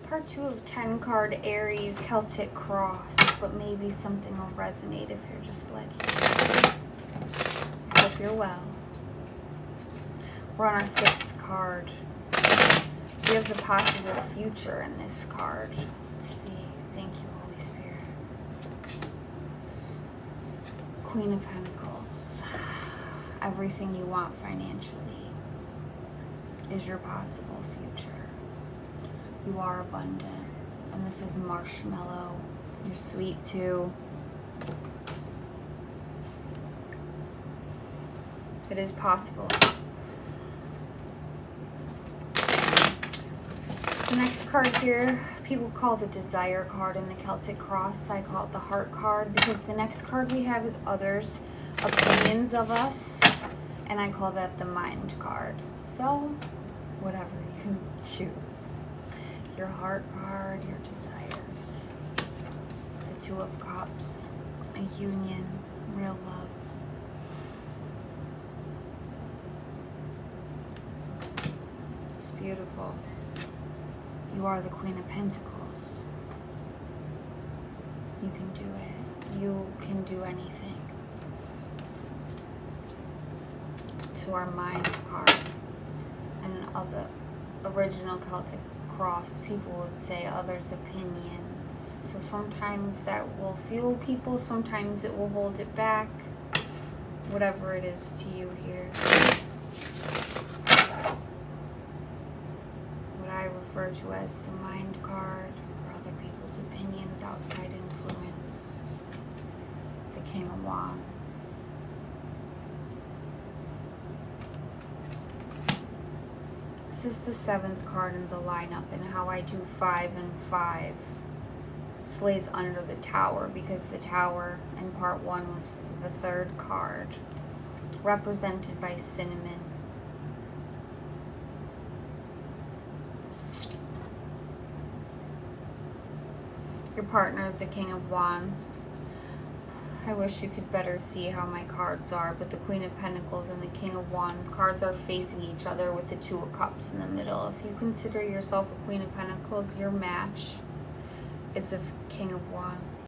Part 2 of 10 card Aries Celtic Cross, but maybe something will resonate if you're just let here. Hope you're well. We're on our 6th card. We have the possible future in this card. Let's see. Thank you, Holy Spirit. Queen of Pentacles. Everything you want financially is your possible future. You are abundant, and this is marshmallow. You're sweet too. It is possible. The next card here, people call the Desire card in the Celtic Cross. I call it the Heart card because the next card we have is others' opinions of us, and I call that the Mind card. So, whatever you choose. Your heart card, your desires, the 2 of Cups, a union, real love. It's beautiful. You are the Queen of Pentacles. You can do it. You can do anything. To our Mind card and other original Celtic Cross, people would say others' opinions. So sometimes that will fuel people, sometimes it will hold it back. Whatever it is to you here. What I refer to as the Mind card, or other people's opinions, outside influence. The King of Wands. This is the 7th card in the lineup, and how I do 5 and 5 slays under the Tower, because the Tower in part 1 was the 3rd card, represented by cinnamon. Your partner is the King of Wands. I wish you could better see how my cards are, but the Queen of Pentacles and the King of Wands cards are facing each other with the 2 of Cups in the middle. If you consider yourself a Queen of Pentacles, your match is a King of Wands.